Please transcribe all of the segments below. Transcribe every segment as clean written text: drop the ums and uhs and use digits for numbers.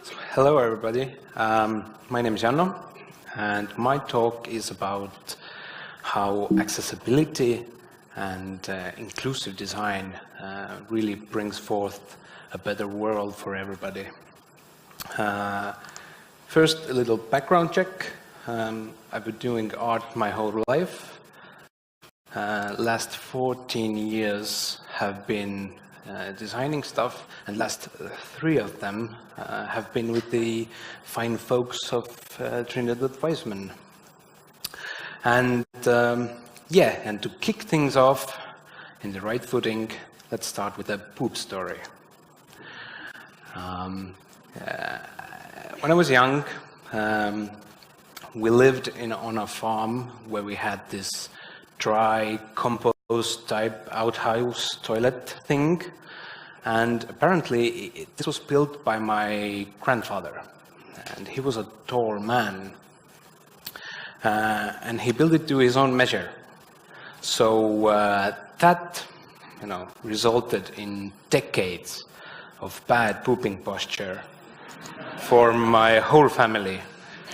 Hello, everybody. My name is Janno, and my talk is about how accessibility and inclusive design really brings forth a better world for everybody. First, a little background check. I've been doing art my whole life. Last 14 years have been designing stuff, and last 3 of them have been with the fine folks of Trinidad Weissman. And and to kick things off in the right footing, let's start with a poop story. When I was young, we lived on a farm where we had this dry compost type outhouse toilet thing, and apparently this was built by my grandfather, and he was a tall man, and he built it to his own measure. So that resulted in decades of bad pooping posture for my whole family.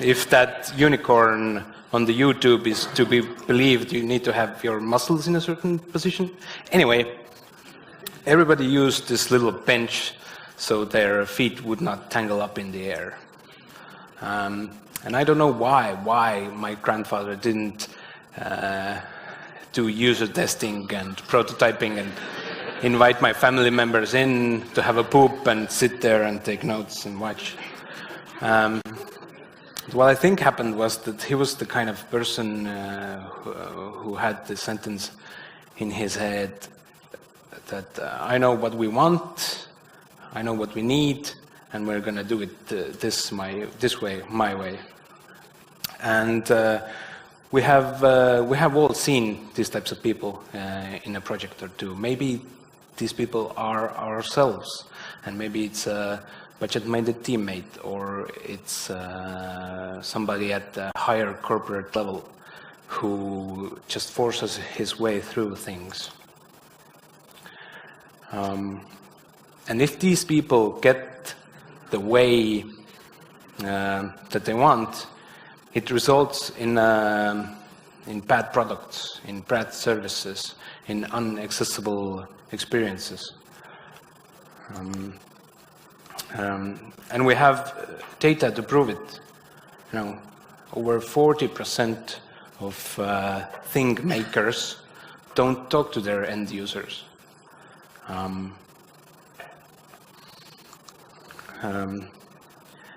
If that unicorn on the YouTube is to be believed, you need to have your muscles in a certain position. Anyway, everybody used this little bench so their feet would not tangle up in the air. And I don't know why my grandfather didn't do user testing and prototyping and invite my family members in to have a poop and sit there and take notes and watch. What I think happened was that he was the kind of person who had the sentence in his head that I know what we want, I know what we need, and we're going to do it this way, my way. And we have all seen these types of people in a project or two. Maybe these people are ourselves, and maybe it's a budget-minded teammate, or it's somebody at the higher corporate level who just forces his way through things. And if these people get the way that they want, it results in bad products, in bad services, in inaccessible experiences. And we have data to prove it. Over 40% of thing makers don't talk to their end users. And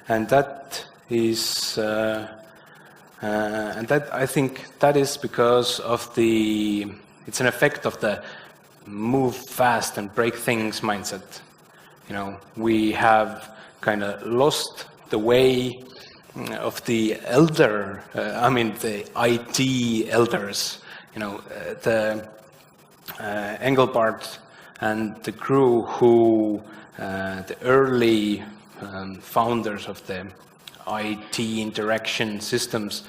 that is, I think that is because of it's an effect of the move fast and break things mindset. We have kind of lost the way of the the IT elders, the Engelbart and the crew who, the early founders of the IT interaction systems,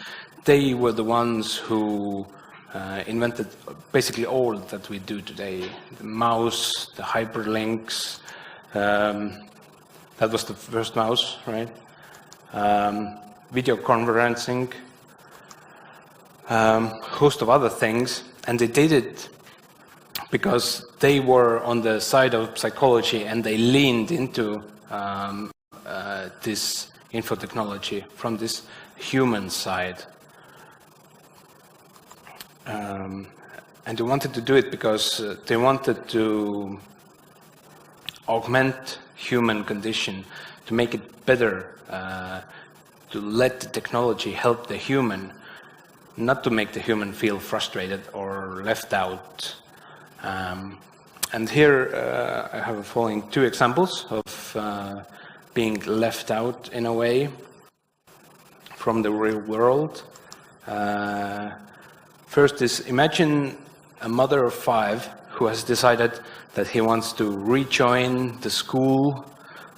they were the ones who invented basically all that we do today. The mouse, the hyperlinks, that was the first mouse, right? Video conferencing, host of other things, and they did it because they were on the side of psychology and they leaned into this info technology from this human side. And they wanted to do it because they wanted to augment human condition, to make it better, to let the technology help the human, not to make the human feel frustrated or left out. And here I have the following 2 examples of being left out in a way from the real world. First is, imagine a mother of 5 who has decided that he wants to rejoin the school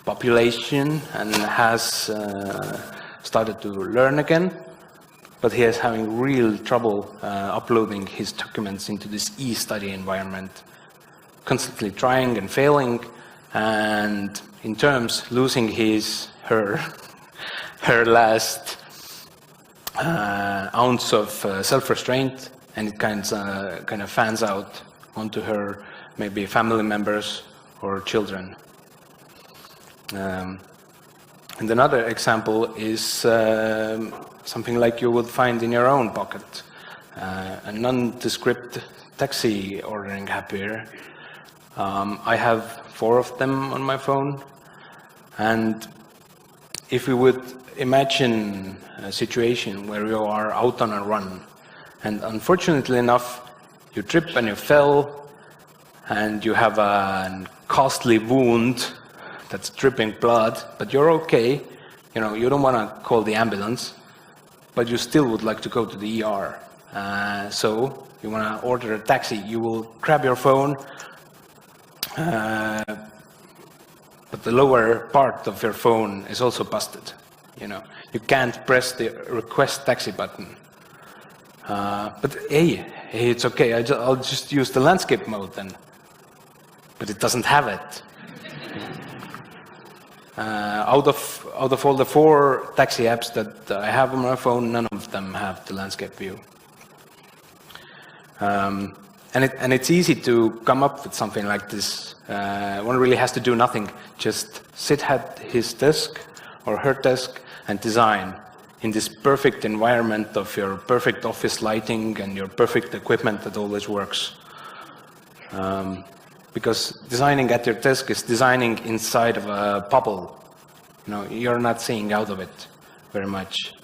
population and has started to learn again, but he is having real trouble uploading his documents into this e-study environment, constantly trying and failing, and in terms losing her last ounce of self-restraint, and it kind of fans out onto her maybe family members or children. And another example is something like you would find in your own pocket, a nondescript taxi ordering app here. I have 4 of them on my phone, and if we would imagine a situation where you are out on a run, and unfortunately enough, you trip and you fell, and you have a costly wound that's dripping blood, but you're okay. You know, you don't want to call the ambulance, but you still would like to go to the ER. So you want to order a taxi. You will grab your phone, but the lower part of your phone is also busted. You know, you can't press the request taxi button. But hey, it's okay. I'll just use the landscape mode then. But it doesn't have it. Out of all the 4 taxi apps that I have on my phone, none of them have the landscape view. And it's easy to come up with something like this. One really has to do nothing. Just sit at his desk or her desk and design in this perfect environment of your perfect office lighting and your perfect equipment that always works. Because designing at your desk is designing inside of a bubble. You know, you're not seeing out of it very much.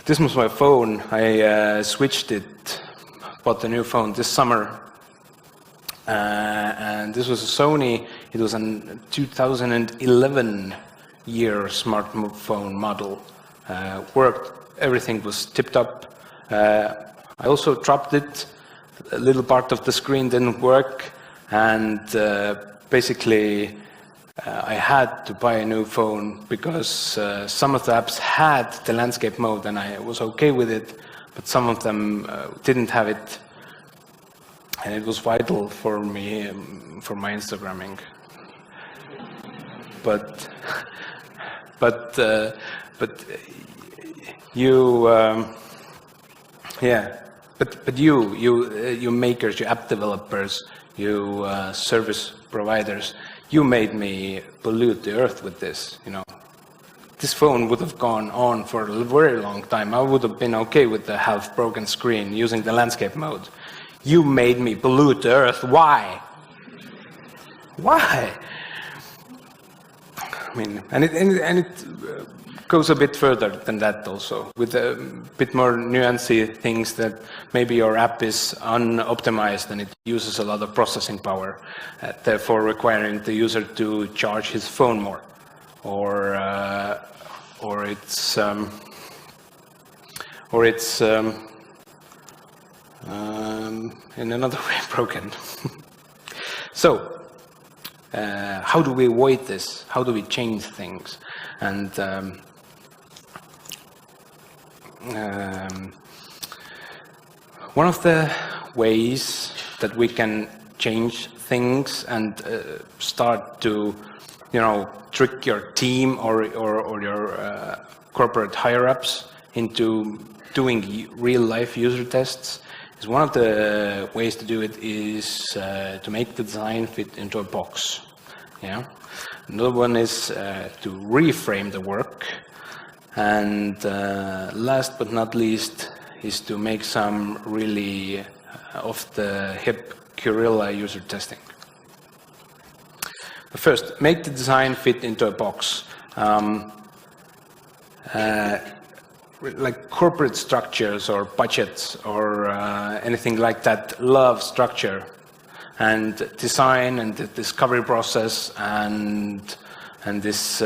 This was my phone. I switched it, bought a new phone this summer. And this was a Sony. It was a 2011 year smartphone model. Worked, everything was tipped up. I also dropped it. A little part of the screen didn't work, and basically I had to buy a new phone because some of the apps had the landscape mode and I was okay with it, but some of them didn't have it, and it was vital for me, for my Instagramming. But you, yeah. But you makers, you app developers, you service providers, you made me pollute the earth with this. You know, this phone would have gone on for a very long time. I would have been okay with the half-broken screen using the landscape mode. You made me pollute the earth. Why? Why? I mean, and it goes a bit further than that also, with a bit more nuancy things that maybe your app is unoptimized and it uses a lot of processing power, therefore requiring the user to charge his phone more, or it's in another way broken. So how do we avoid this? How do we change things? And one of the ways that we can change things and start to, you know, trick your team or your corporate higher-ups into doing real-life user tests is one of the ways to do it is to make the design fit into a box. Yeah. Another one is to reframe the work. And last but not least is to make some really off-the-hip guerrilla user testing. But first, make the design fit into a box. Like corporate structures or budgets or anything like that love structure. And design and the discovery process and this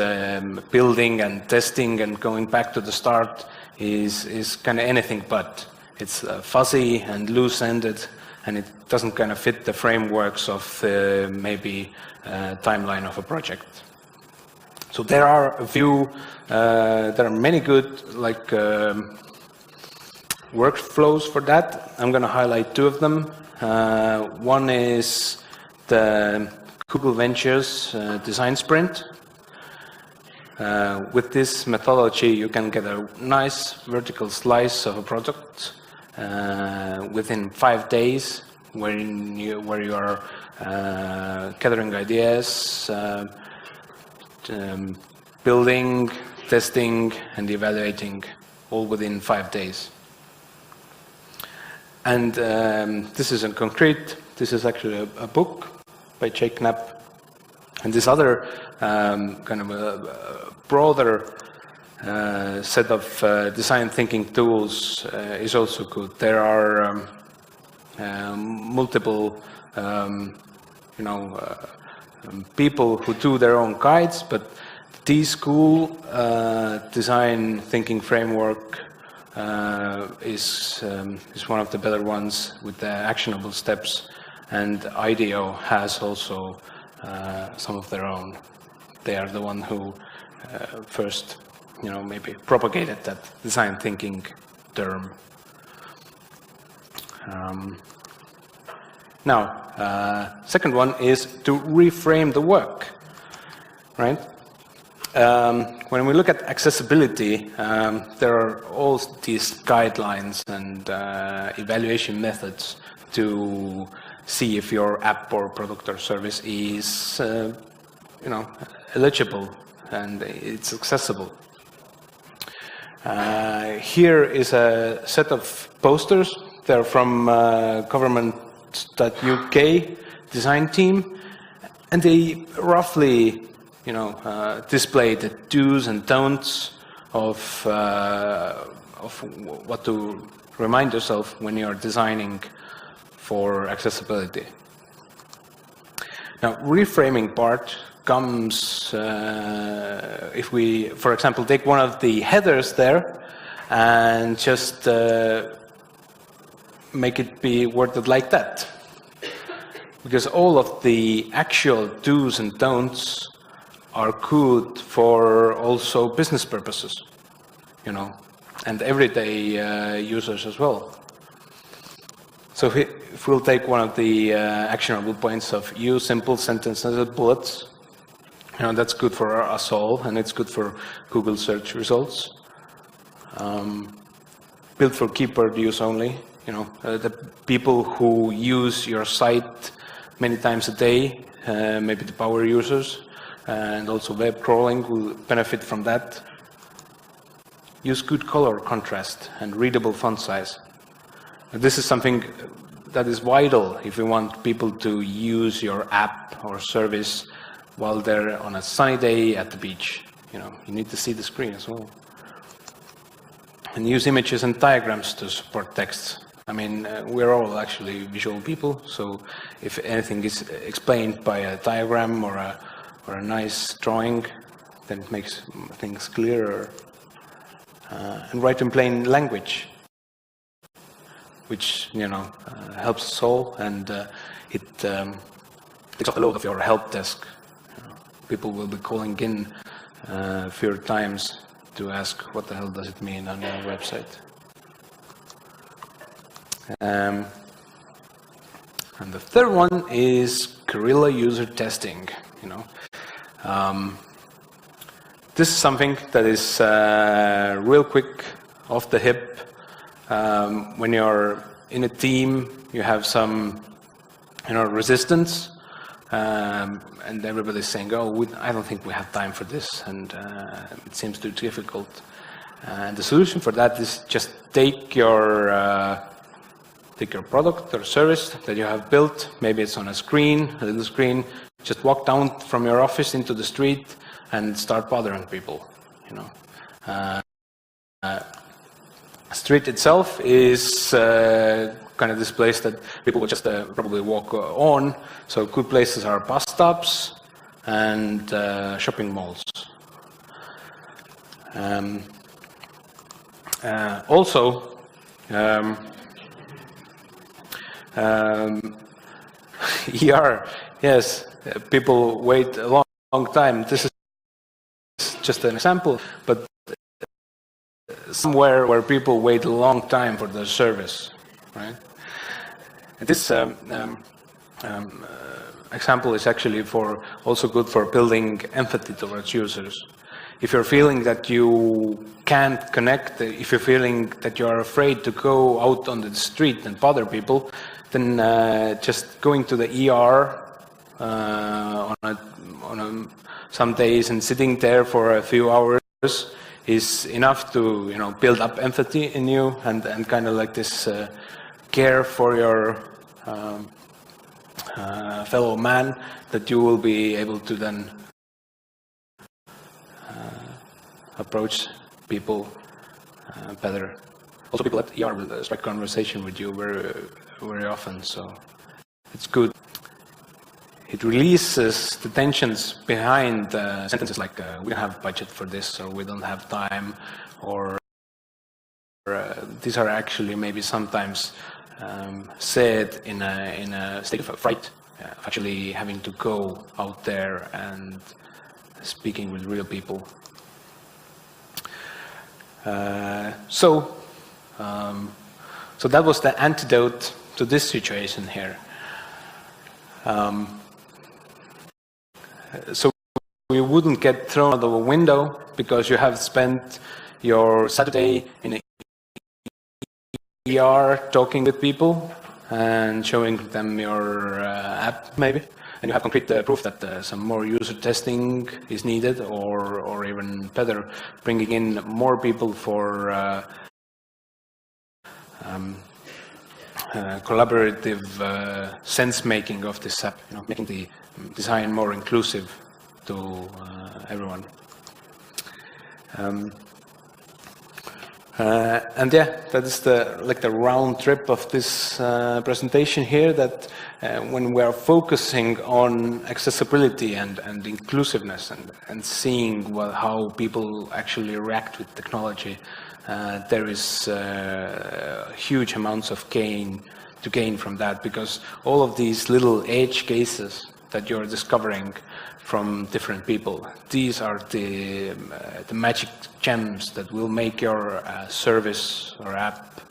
building and testing and going back to the start is kind of anything but. It's fuzzy and loose-ended, and it doesn't kind of fit the frameworks of maybe timeline of a project. So there are a few, there are many good like workflows for that. I'm going to highlight 2 of them. One is the Google Ventures Design Sprint. With this methodology, you can get a nice vertical slice of a product within 5 days, where you are gathering ideas, building, testing, and evaluating, all within 5 days. And this is in concrete. This is actually a book by Jake Knapp. And this other kind of a broader set of design thinking tools is also good. There are multiple people who do their own guides, but the School design thinking framework is one of the better ones with the actionable steps, and IDEO has also some of their own. They are the one who first, maybe propagated that design thinking term. Now, second one is to reframe the work, right? When we look at accessibility, there are all these guidelines and evaluation methods to see if your app or product or service is, eligible and it's accessible. Here is a set of posters. They're from government.uk design team, and they roughly display the do's and don'ts of what to remind yourself when you're designing for accessibility. Now, reframing part comes if we, for example, take one of the headers there and just make it be worded like that. Because all of the actual do's and don'ts are good for also business purposes, and everyday users as well. So if we'll take one of the actionable points of use simple sentences as bullets, that's good for us all, and it's good for Google search results. Built for keyword use only. The people who use your site many times a day, maybe the power users, and also web crawling will benefit from that. Use good color contrast and readable font size. This is something that is vital if you want people to use your app or service while they're on a sunny day at the beach. You need to see the screen as well. And use images and diagrams to support text. We're all actually visual people, so if anything is explained by a diagram or a nice drawing, then it makes things clearer. And write in plain language, which helps us all, and it takes off a load of your help desk. People will be calling in a few times to ask what the hell does it mean on your website. And the third one is guerrilla user testing. This is something that is real quick, off the hip. When you're in a team, you have some, resistance, and everybody's saying, "Oh, I don't think we have time for this," and it seems too difficult. And the solution for that is just take your product or service that you have built. Maybe it's on a little screen. Just walk down from your office into the street and start bothering people. Street itself is kind of this place that people will just probably walk on. So good places are bus stops and shopping malls. Also, yes, people wait a long time. This is just an example, but somewhere where people wait a long time for their service, right? And this example is actually also good for building empathy towards users. If you're feeling that you can't connect, if you're feeling that you are afraid to go out on the street and bother people, then just going to the ER some days and sitting there for a few hours is enough to build up empathy in you and kind of like this care for your fellow man, that you will be able to then approach people better. Also, people at ER will strike conversation with you very often, so it's good. It releases the tensions behind sentences like we don't have budget for this, or we don't have time, or these are actually maybe sometimes said in a state of fright, of actually having to go out there and speaking with real people. So that was the antidote to this situation here. So you wouldn't get thrown out of a window because you have spent your Saturday in an ER talking with people and showing them your app, maybe, and you have concrete proof that some more user testing is needed, or even better, bringing in more people for collaborative sense-making of this app, making the design more inclusive to everyone. And yeah, that is the round trip of this presentation here, that when we are focusing on accessibility and inclusiveness and seeing how people actually react with technology, there is huge amounts of gain from that, because all of these little edge cases that you're discovering from different people, these are the magic gems that will make your service or app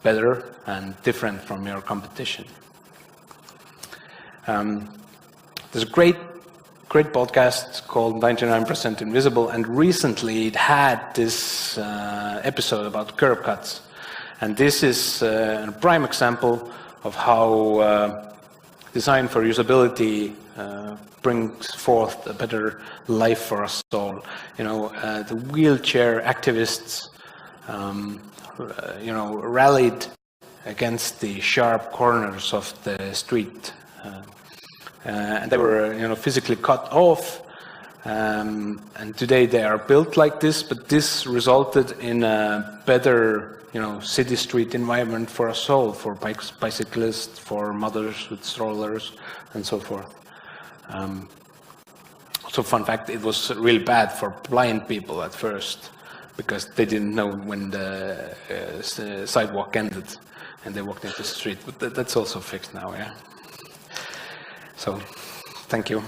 better and different from your competition. There's a great podcast called 99% Invisible, and recently it had this episode about curb cuts. And this is a prime example of how design for usability brings forth a better life for us all. The wheelchair activists, rallied against the sharp corners of the street, and they were, physically cut off. And today they are built like this, but this resulted in a better, city street environment for us all, for bicyclists, for mothers with strollers, and so forth. So fun fact, it was really bad for blind people at first, because they didn't know when the sidewalk ended and they walked into the street. But that's also fixed now, yeah. So, thank you.